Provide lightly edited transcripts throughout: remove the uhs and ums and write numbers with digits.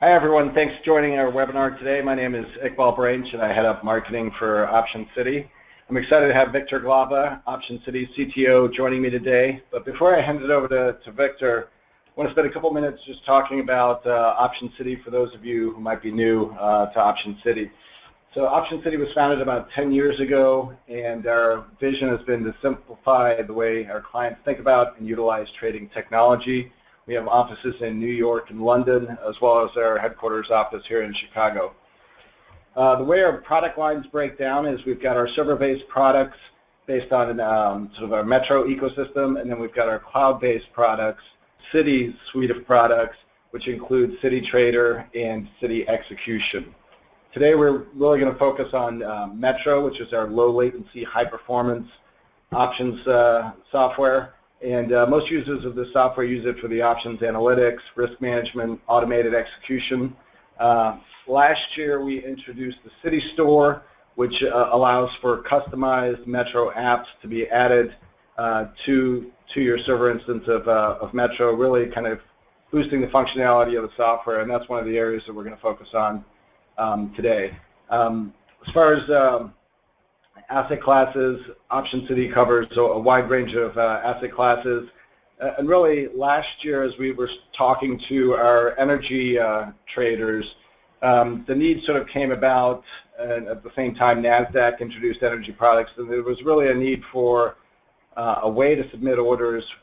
Hi everyone, thanks for joining our webinar today. My name is Iqbal Branch and I head up marketing for OptionsCity. I'm excited to have Victor Glava, OptionsCity CTO, joining me today. But before I hand it over to Victor, I want to spend a couple minutes just talking about OptionsCity for those of you who might be new to OptionsCity. So OptionsCity was founded about 10 years ago, and our vision has been to simplify the way our clients think about and utilize trading technology. We have offices in New York and London, as well as our headquarters office here in Chicago. The way our product lines break down is we've got our server-based products based on sort of our Metro ecosystem, and then we've got our cloud-based products, City suite of products, which include City Trader and City Execution. Today we're really going to focus on Metro, which is our low-latency, high-performance options software. And most users of this software use it for the options analytics, risk management, automated execution. Last year we introduced the City Store, which allows for customized Metro apps to be added to your server instance of Metro, really kind of boosting the functionality of the software, and that's one of the areas that we're going to focus on today. As far as asset classes, OptionsCity covers a wide range of asset classes. And really, last year, as we were talking to our energy traders, the need sort of came about, and at the same time, Nasdaq introduced energy products, and there was really a need for a way to submit orders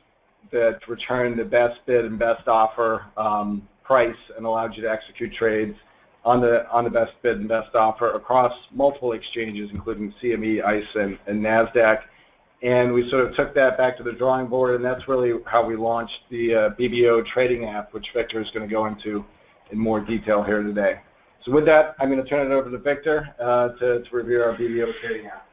that returned the best bid and best offer price and allowed you to execute trades on the best bid and best offer across multiple exchanges, including CME, ICE, and Nasdaq. And we sort of took that back to the drawing board, and that's really how we launched the BBO Trading App, which Victor is going to go into in more detail here today. So with that, I'm going to turn it over to Victor to review our BBO Trading App.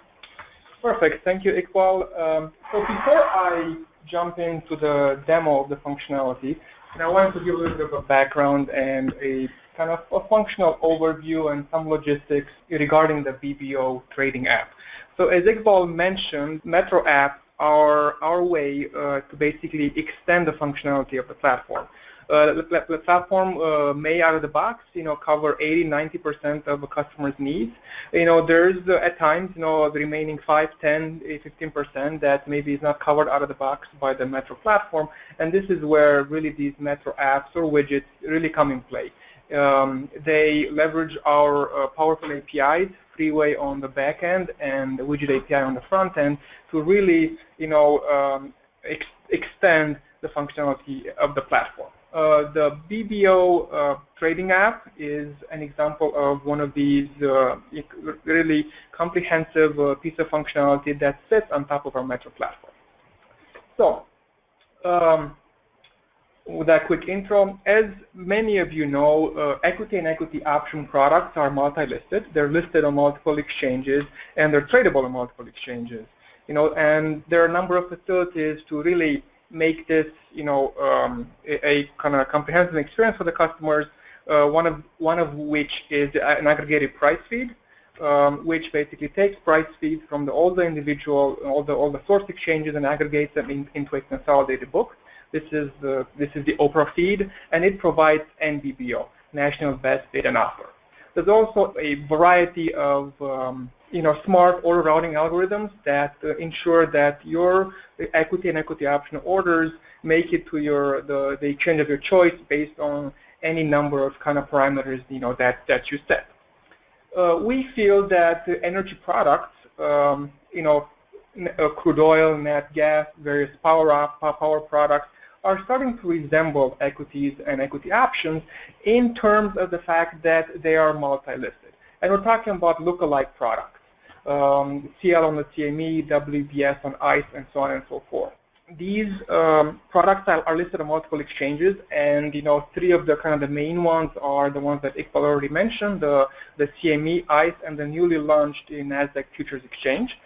Perfect. Thank you, Iqbal. So before I jump into the demo of the functionality, I wanted to give a little bit of a background and a kind of a functional overview and some logistics regarding the BBO Trading App. So as Iqbal mentioned, Metro apps are our way to basically extend the functionality of the platform. The platform may out of the box, cover 80–90% of a customer's needs. There's at times, the remaining 5, 10, 15% that maybe is not covered out of the box by the Metro platform, and this is where really these Metro apps or widgets really come in play. They leverage our powerful APIs, Freeway on the back end and the Widget API on the front end to really, extend the functionality of the platform. The BBO Trading App is an example of one of these really comprehensive piece of functionality that sits on top of our Metro platform. So, with that quick intro, as many of you know, equity and equity option products are multi-listed. They're listed on multiple exchanges, and they're tradable on multiple exchanges. And there are a number of facilities to really make this, a kind of comprehensive experience for the customers. One of which is an aggregated price feed, which basically takes price feeds from all the individual, all the source exchanges and aggregates them into a consolidated book. This is the Oprah feed, and it provides NBBO, National Best Bid and Offer. There's also a variety of smart order routing algorithms that ensure that your equity and equity option orders make it to the exchange of your choice based on any number of kind of parameters that you set. We feel that the energy products, crude oil, nat gas, various power products, are starting to resemble equities and equity options in terms of the fact that they are multi-listed. And we're talking about lookalike products, CL on the CME, WBS on ICE, and so on and so forth. These products are listed on multiple exchanges, and three of the main ones are the ones that Iqbal already mentioned, the CME, ICE, and the newly launched Nasdaq Futures exchange.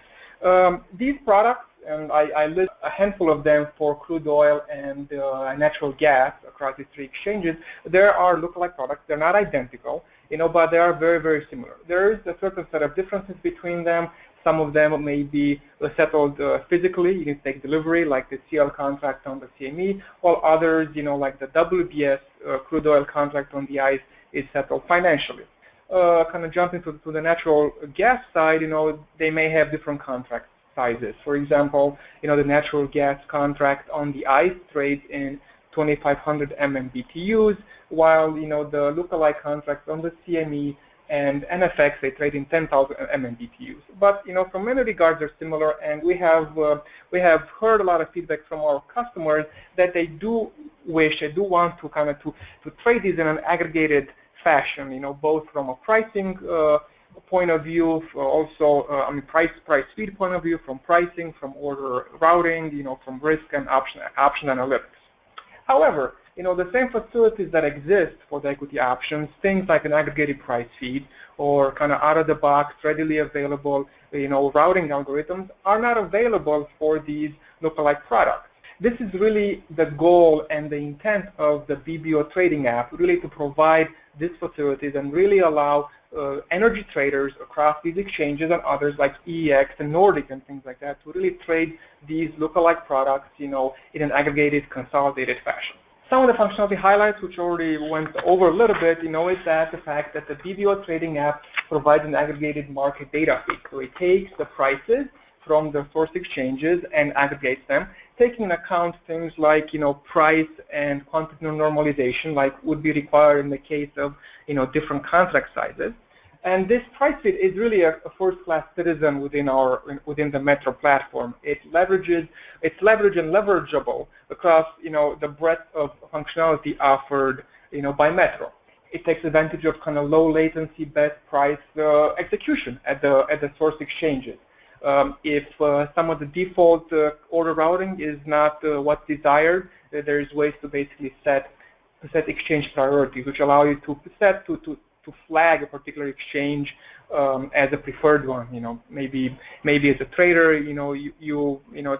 These products, and I list a handful of them for crude oil and natural gas across these three exchanges. There are lookalike products. They're not identical, but they are very, very similar. There is a certain set of differences between them. Some of them may be settled physically. You need to take delivery, like the CL contract on the CME, while others, like the WBS crude oil contract on the ICE, is settled financially. Kind of jumping to the natural gas side, they may have different contract sizes. For example, the natural gas contract on the ICE trades in 2,500 MMBTUs, while the lookalike contracts on the CME and NFX, they trade in 10,000 MMBTUs. But from many regards, they're similar, and we have heard a lot of feedback from our customers that they do want to kind of to trade these in an aggregated fashion. Both from a pricing point of view, also price feed point of view, from pricing, from order routing, from risk and option analytics. However, the same facilities that exist for the equity options, things like an aggregated price feed or kind of out-of-the-box, readily available, routing algorithms are not available for these lookalike products. This is really the goal and the intent of the BBO Trading App, really to provide these facilities and really allow energy traders across these exchanges and others like EEX and Nordic and things like that to really trade these lookalike products, in an aggregated, consolidated fashion. Some of the functionality highlights, which already went over a little bit, is that the fact that the BBO Trading App provides an aggregated market data feed. So it takes the prices from the source exchanges and aggregates them, taking into account things like, price and quantity normalization, like would be required in the case of, different contract sizes. And this price feed is really a first-class citizen within the Metro platform. It's leveraged and leverageable across, the breadth of functionality offered, by Metro. It takes advantage of kind of low latency, best price execution at the source exchanges. If some of the default order routing is not what's desired, there's ways to basically set exchange priorities, which allow you to flag a particular exchange as a preferred one. Maybe as a trader,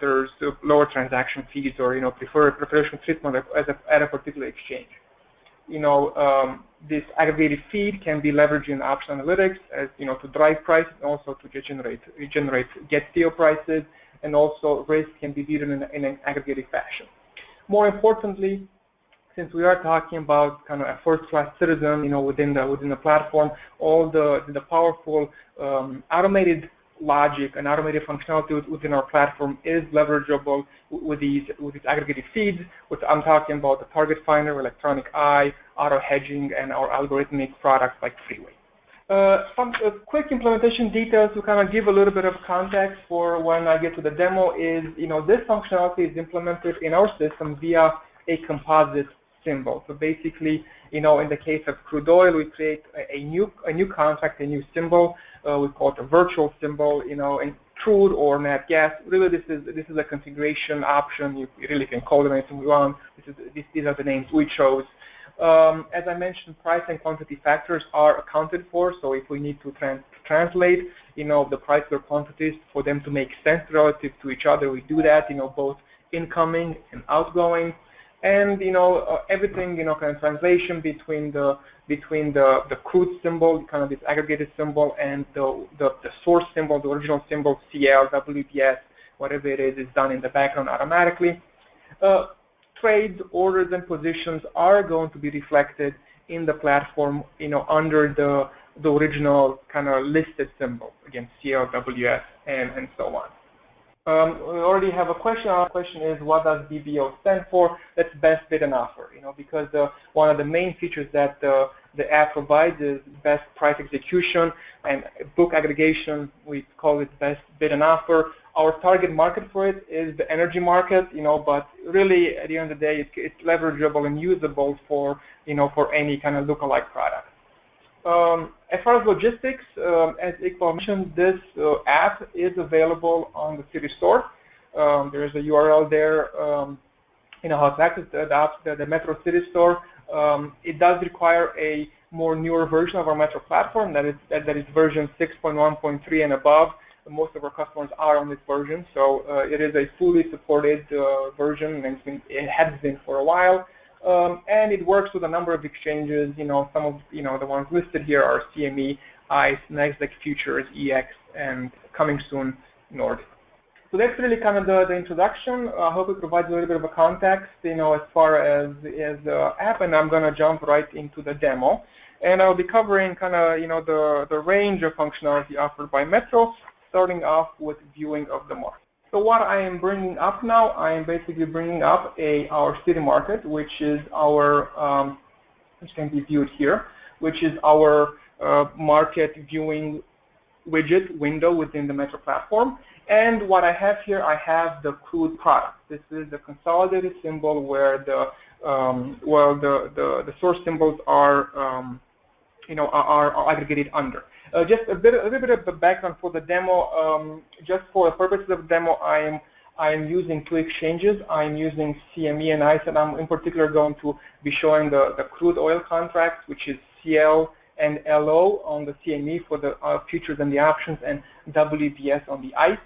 there's lower transaction fees or preferential treatment at a particular exchange. This aggregated feed can be leveraged in option analytics as to drive prices, and also to get deal prices, and also risk can be viewed in an aggregated fashion. More importantly, since we are talking about kind of a first-class citizen, within the platform, all the powerful automated logic and automated functionality within our platform is leverageable with these aggregated feeds, which I'm talking about the Target Finder, Electronic Eye, Auto-Hedging, and our algorithmic products like Freeway. Some quick implementation details to kind of give a little bit of context for when I get to the demo is, this functionality is implemented in our system via a composite symbol. So basically, in the case of crude oil, we create a new contract, a new symbol. We call it a virtual symbol. In crude or nat gas, really this is a configuration option. You really can call it anything you want. These are the names we chose. As I mentioned, price and quantity factors are accounted for. So if we need to translate, the price or quantities for them to make sense relative to each other, we do that. Both incoming and outgoing. And everything, kind of translation between the crude symbol, kind of this aggregated symbol, and the source symbol, the original symbol, CL, WBS, whatever it is done in the background automatically. Trades, orders, and positions are going to be reflected in the platform, under the original kind of listed symbol, again, CL, WS, and so on. We already have a question. Our question is, what does BBO stand for? That's best bid and offer. Because one of the main features that the app provides is best price execution and book aggregation. We call it best bid and offer. Our target market for it is the energy market. But really, at the end of the day, it's leverageable and usable for any kind of lookalike product. As far as logistics, as Iqbal mentioned, this app is available on the City Store. There is a URL there, how to access the Metro City Store. It does require a more newer version of our Metro platform, that is version 6.1.3 and above. Most of our customers are on this version, so it is a fully supported version, and it has been for a while. And it works with a number of exchanges. Some of the ones listed here are CME, ICE, Nasdaq Futures, EX, and coming soon, Nordic. So that's really kind of the introduction. I hope it provides a little bit of a context, as far as the app, and I'm going to jump right into the demo. And I'll be covering kind of, the range of functionality offered by Metro, starting off with viewing of the market. So what I am bringing up now, I am basically bringing up our city market, which is our, which can be viewed here, which is our market viewing widget window within the Metro platform. And what I have here, I have the crude product. This is the consolidated symbol where the source symbols are are aggregated under. Just a little bit of the background for the demo. Just for the purposes of the demo, I am using two exchanges. I'm using CME and ICE, and I'm in particular going to be showing the crude oil contracts, which is CL and LO on the CME for the futures and the options, and WBS on the ICE.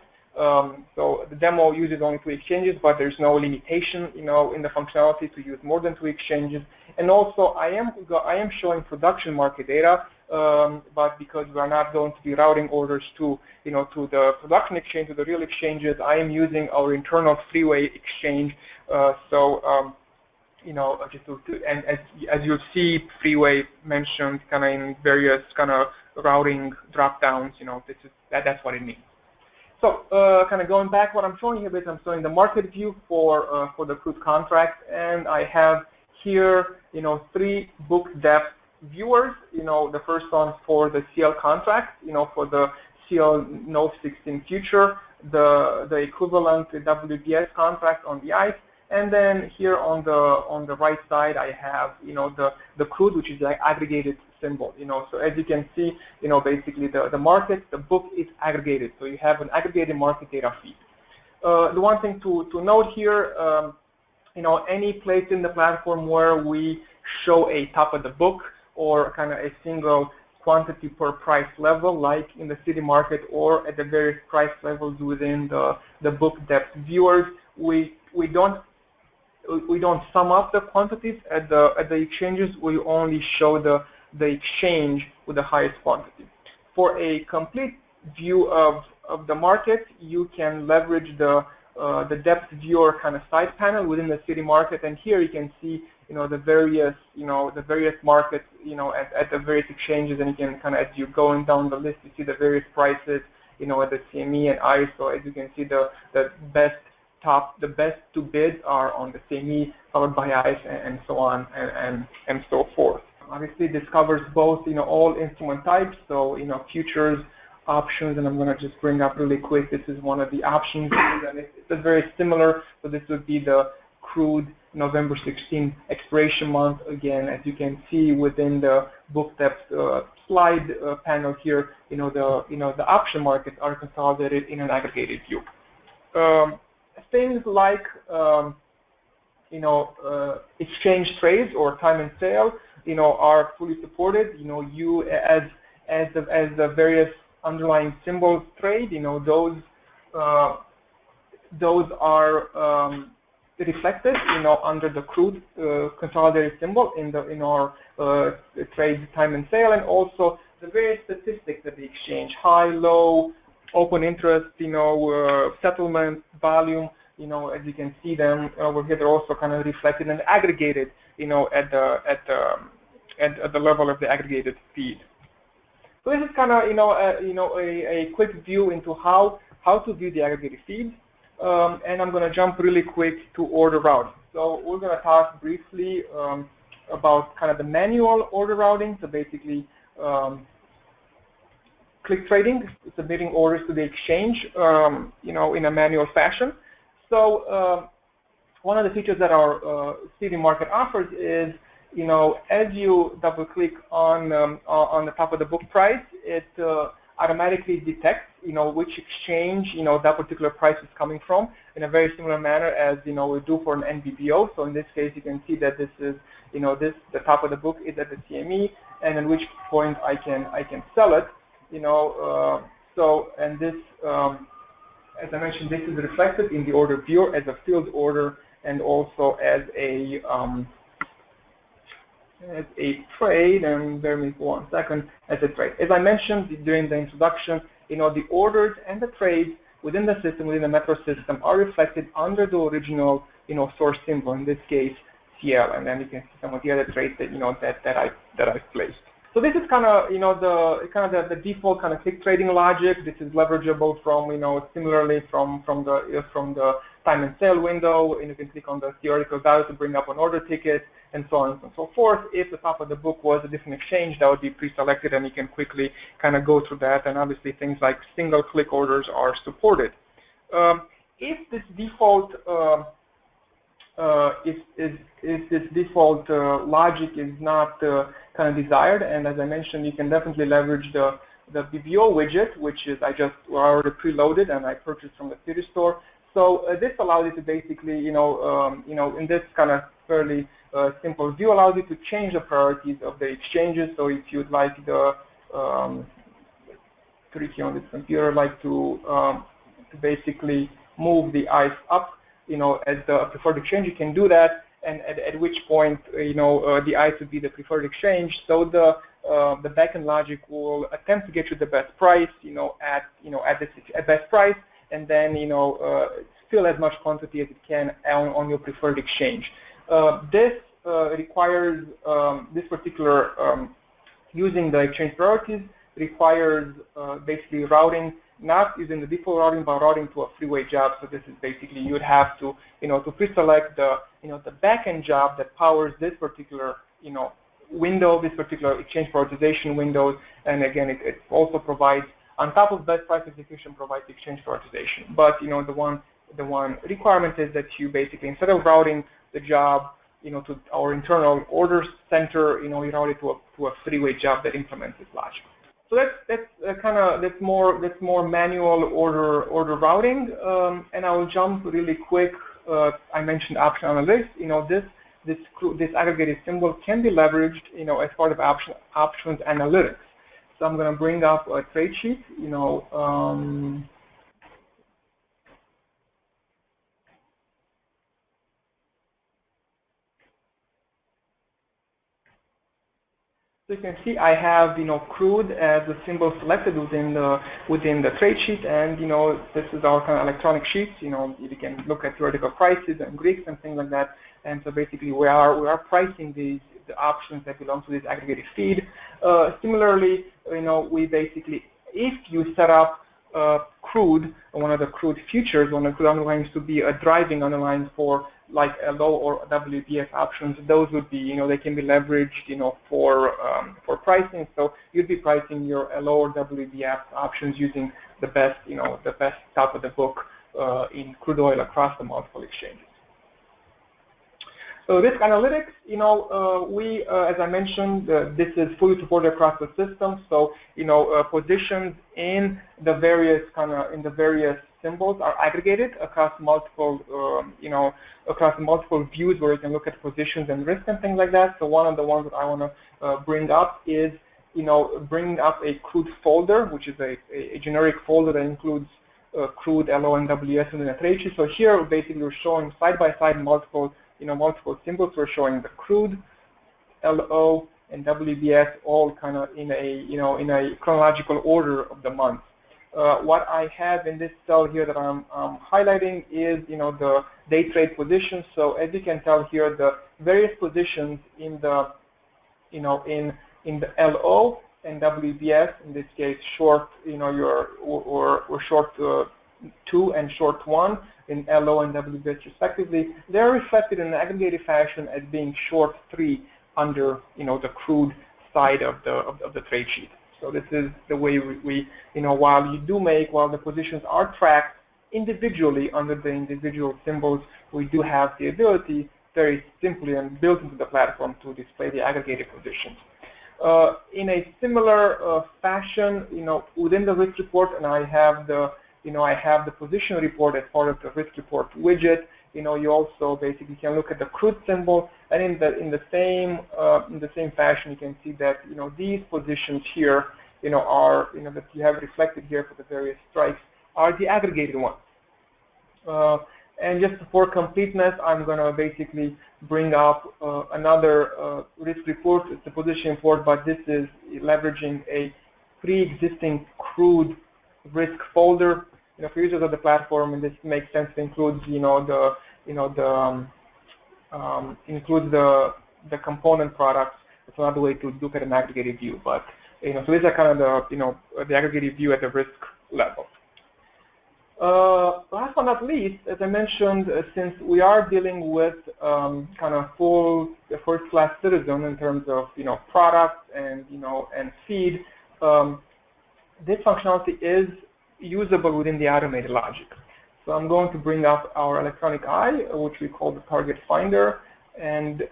So the demo uses only two exchanges, but there's no limitation, in the functionality to use more than two exchanges. And also, I am showing production market data, but because we are not going to be routing orders to the production exchange, to the real exchanges, I am using our internal three-way exchange. And as you see, three-way mentioned kind of in various kind of routing drop-downs, that's what it means. So kind of going back, what I'm showing here is I'm showing the market view for the crude contract, and I have here, three book depth viewers. The first one for the CL contract, for the CL No 16 future, the equivalent WBS contract on the ICE, and then here on the right side I have the crude, which is the aggregated symbol. So as you can see, basically the market, the book is aggregated, so you have an aggregated market data feed. The one thing to note here, any place in the platform where we show a top of the book or kind of a single quantity per price level, like in the city market or at the various price levels within the book depth viewers, we don't sum up the quantities at the exchanges. We only show the exchange with the highest quantity. For a complete view of the market, you can leverage the depth viewer kind of side panel within the city market, and here you can see the various markets at the various exchanges, and you can kind of, as you're going down the list, you see the various prices at the CME and ICE. So as you can see, the best two bids are on the CME, followed by ICE, and so on and so forth. Obviously, this covers both all instrument types, so futures, options, and I'm going to just bring up really quick. This is one of the options, and it's very similar. So this would be the crude November 16 expiration month. Again, as you can see within the book depth slide panel here, the option markets are consolidated in an aggregated view. Things like exchange trades or time and sale, are fully supported. You as the various underlying symbols trade, those are reflected, under the crude consolidated symbol in our trade time and sale, and also the various statistics of the exchange: high, low, open interest, settlement, volume. As you can see them over here, they're also kind of reflected and aggregated, at the level of the aggregated feed. So this is kind of, a quick view into how to view the aggregated feed. And I'm going to jump really quick to order routing. So we're going to talk briefly about kind of the manual order routing. So basically, click trading, submitting orders to the exchange, in a manual fashion. So one of the features that our city market offers is, as you double click on the top of the book price, it automatically detects, which exchange, that particular price is coming from, in a very similar manner as, we do for an NBBO. So in this case, you can see that this is, the top of the book is at the CME, and at which point I can sell it, and this, as I mentioned, this is reflected in the order viewer as a field order, and also as a trade, and bear with me for 1 second, as a trade. As I mentioned during the introduction, the orders and the trades within the system, within the macro system, are reflected under the original, source symbol. In this case, CL, and then you can see some of the other trades that that I've placed. So this is kind of the default kind of click trading logic. This is leverageable from similarly from the time and sale window, and you can click on the theoretical value to bring up an order ticket, and so on and so forth. If the top of the book was a different exchange, that would be pre-selected, and you can quickly kind of go through that. And obviously things like single click orders are supported. If this default if this default logic is not kind of desired, and as I mentioned, you can definitely leverage the BBO widget, which is already preloaded and I purchased from the City Store. So this allows you to basically, in this kind of fairly simple view, allows you to change the priorities of the exchanges. So if you'd like the tricky on this computer, like to basically move the ICE up, as the preferred exchange, you can do that, and at which point, the ICE would be the preferred exchange. So the backend logic will attempt to get you the best price, at the best price, and then, fill as much quantity as it can on your preferred exchange. This requires this particular using the exchange priorities requires basically routing, not using the default routing, but routing to a freeway job. So this is basically you would have to, to pre-select the, the backend job that powers this particular, window, this particular exchange prioritization window. And again, it also provides, on top of best price execution, provides exchange prioritization. But the one requirement is that you basically, instead of routing the job, to our internal order center, you route it to a freeway job that implements this logic. So that's more manual order routing, and I will jump really quick. I mentioned option analytics. This aggregated symbol can be leveraged, as part of options analytics. So I'm going to bring up a trade sheet. So you can see I have crude as a symbol selected within the trade sheet, and this is our kind of electronic sheet. You can look at theoretical prices and Greeks and things like that. And so basically we are pricing the options that belong to this aggregated feed. Similarly, we basically, if you set up crude, one of the crude futures, one of the crude underlyings to be a driving underlying for like a low or WBS options, those would be, they can be leveraged, for pricing. So you'd be pricing your LO or WBS options using the best, the best top of the book in crude oil across the multiple exchanges. So this analytics, as I mentioned, this is fully supported across the system. So, positions in the various symbols are aggregated across multiple, across multiple views where you can look at positions and risk and things like that. So one of the ones that I want to bring up is, bringing up a crude folder, which is a generic folder that includes crude, LO, and WS in the trade sheet. So here, basically, we're showing side by side multiple symbols. We're showing the crude, LO, and WBS all kind of in a chronological order of the month. What I have in this cell here that I'm highlighting is, the day trade positions. So as you can tell here, the various positions in the, in the LO and WBS, in this case, short, or short 2 and short 1 in LO and WBS respectively, they're reflected in an aggregated fashion as being short 3 under, the crude side of the trade sheet. So this is the way we while the positions are tracked individually under the individual symbols, we do have the ability very simply and built into the platform to display the aggregated positions. In a similar fashion, within the risk report, and I have the position report as part of the risk report widget. You also basically can look at the crude symbol, and in the same fashion, you can see that these positions here, are that you have reflected here for the various strikes are the aggregated ones. And just for completeness, I'm going to basically bring up another risk report. It's a position report, but this is leveraging a pre-existing crude risk folder. for users of the platform, and this makes sense to include, include the component products. It's another way to look at an aggregated view. But so these are kind of the aggregated view at the risk level. Last but not least, as I mentioned, since we are dealing with kind of full first-class citizen in terms of products and and feed, this functionality is usable within the automated logic. So I'm going to bring up our electronic eye, which we call the Target Finder, and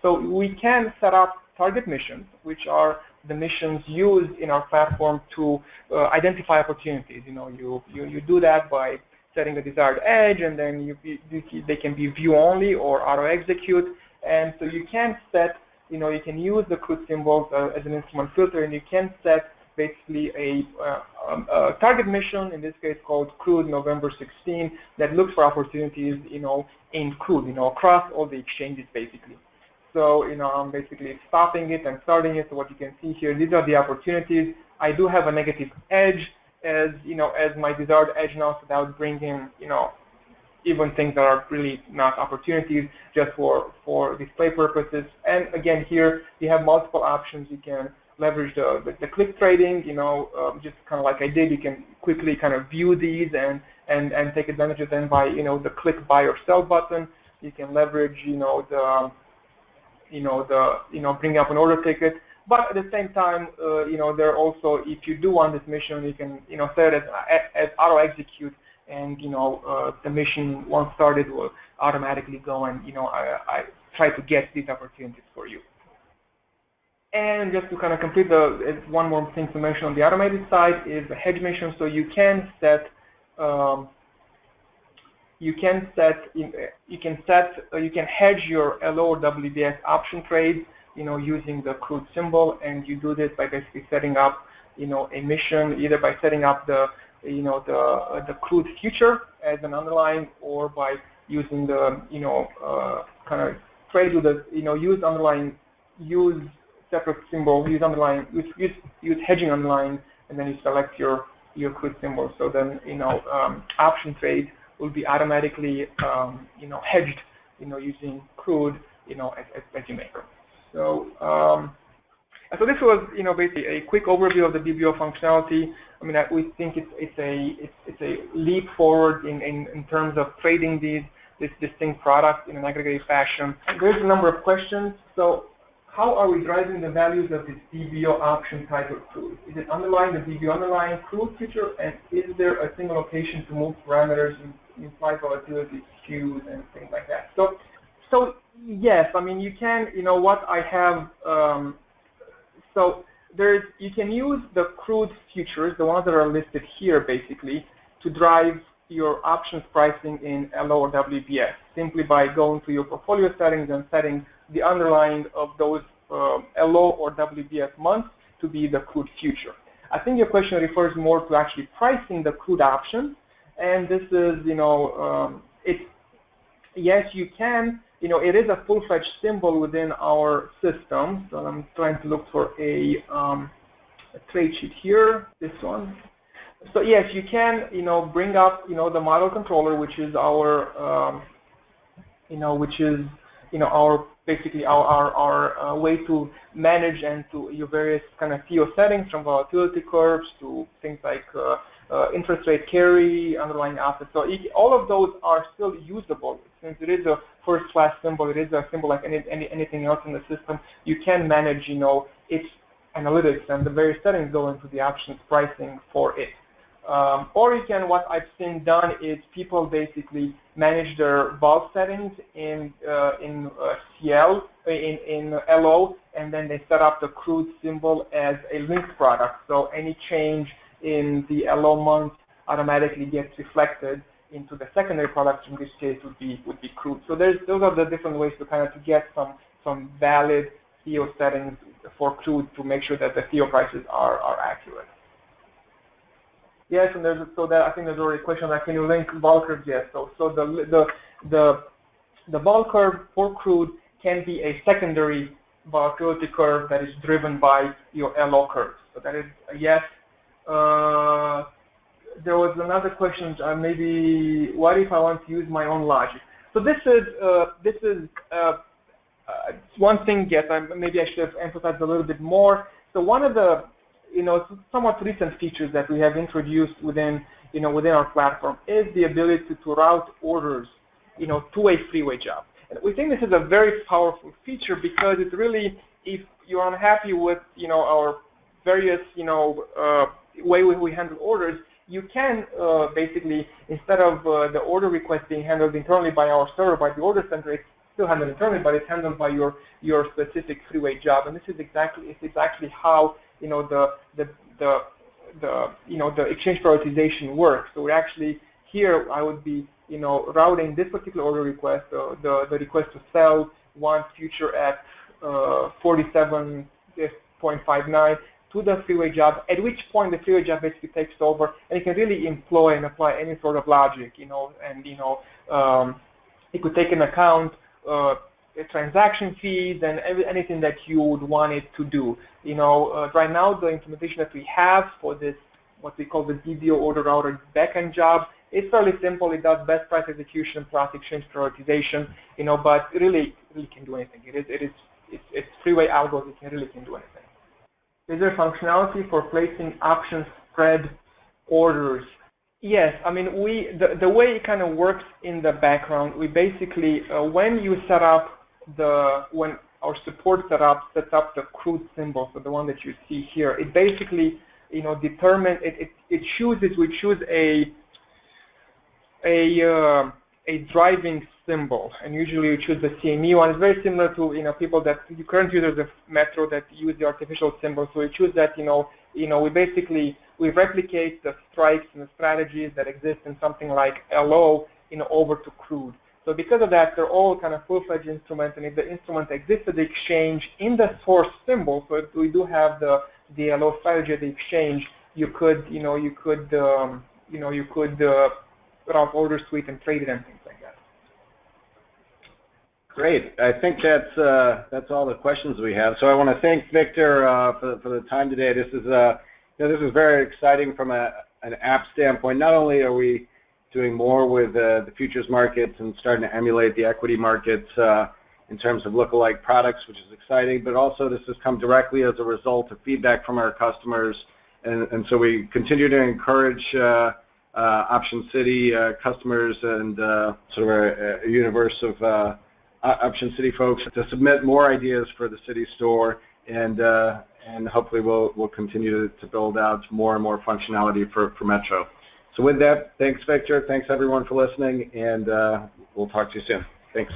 so we can set up target missions, which are the missions used in our platform to identify opportunities. You do that by setting a desired edge, and then they can be view only or auto execute. And so you can set, you can use the crude symbols as an instrument filter, and you can set basically a target mission, in this case called crude November 16, that looks for opportunities, in crude, across all the exchanges basically. So, I'm basically stopping it and starting it. So what you can see here, these are the opportunities. I do have a negative edge as, as my desired edge now, so that would bring in, even things that are really not opportunities, just for display purposes. And again, here you have multiple options. You can leverage the click trading, just kind of like I did. You can quickly kind of view these and take advantage of them by, the click buy or sell button. You can leverage, bring up an order ticket. But at the same time, there are also, if you do want this mission, you can, set it as auto execute, and the mission once started will automatically go and I try to get these opportunities for you. And just to kind of complete one more thing to mention on the automated side is the hedge mission. So you can set you can hedge your LO or WBS option trades, using the crude symbol, and you do this by basically setting up, a mission, either by setting up the crude future as an underlying, or by using the kind of trade with the use separate symbol, use hedging underlying, and then you select your crude symbol. So then option trade will be automatically hedged using crude as you make. So so this was basically a quick overview of the BBO functionality. I mean, we think it's a leap forward in terms of trading this distinct product in an aggregated fashion. There's a number of questions. So how are we driving the values of this BBO option title crude? Is it underlying the BBO underlying crude future, and is there a single location to move parameters in implied volatility skews and things like that? So yes, I mean, you can, what I have, so you can use the crude futures, the ones that are listed here basically, to drive your options pricing in LO or WBS, simply by going to your portfolio settings and setting the underlying of those LO or WBS months to be the crude future. I think your question refers more to actually pricing the crude options, and this is, yes, you can, it is a full-fledged symbol within our system. So I'm trying to look for a trade sheet here, this one. So yes, you can, bring up, the model controller, which is our, our basically our way to manage and to your various kind of TO settings, from volatility curves to things like interest rate carry, underlying assets. So all of those are still usable. Since it is a first-class symbol, it is a symbol like anything else in the system. You can manage, its analytics, and the various settings go into the options pricing for it. Or you can, what I've seen done is people basically manage their vol settings in CL, in LO, and then they set up the crude symbol as a linked product. So any change in the LO month automatically gets reflected into the secondary product. In this case, would be crude. So those are the different ways to kind of get some valid TO settings for crude to make sure that the TO prices are accurate. Yes, and I think there's already a question like, can you link vol curves? Yes. So the vol curve for crude can be a secondary volatility curve that is driven by your LO curve. So that is a yes. there was another question, maybe what if I want to use my own logic? So this is one thing. Yes, maybe I should have emphasized a little bit more. So one of the somewhat recent features that we have introduced within our platform is the ability to route orders to a freeway job. And we think this is a very powerful feature because it really, if you're unhappy with our various way we handle orders, you can basically, instead of the order request being handled internally by our server, by the order center, it's still handled internally, but it's handled by your specific freeway job. And this is exactly how the exchange prioritization works. So we're actually here, I would be routing this particular order request, the request to sell one future at 47.59 to the freeway job, at which point the freeway job basically takes over, and it can really employ and apply any sort of logic, and it could take into account transaction fees and anything that you would want it to do. Right now the implementation that we have for this, what we call the BBO order router backend job, it's fairly simple. It does best price execution plus exchange prioritization, but it really can do anything. It's freeway algo. It really can do anything. Is there functionality for placing option spread orders? Yes, I mean the way it kind of works in the background, we basically when you set up when our support sets up the crude symbol, so the one that you see here, it basically determines we choose a driving symbol, and usually you choose the CME one. It's very similar to people that current users of Metro that use the artificial symbol. So we choose that we replicate the strikes and the strategies that exist in something like LO over to crude. So because of that, they're all kind of full-fledged instruments, and if the instrument exists at the exchange in the source symbol, so if we do have the LO strategy at the exchange, you could route orders to it and trade it and things like that. Great. I think that's all the questions we have. So I want to thank Victor for the time today. This is this is very exciting from an app standpoint. Not only are we doing more with the futures markets and starting to emulate the equity markets in terms of lookalike products, which is exciting, but also this has come directly as a result of feedback from our customers, and so we continue to encourage OptionsCity customers and sort of a universe of OptionsCity folks to submit more ideas for the city store, and hopefully we'll continue to build out more and more functionality for Metro. So with that, thanks Victor, thanks everyone for listening, and we'll talk to you soon. Thanks.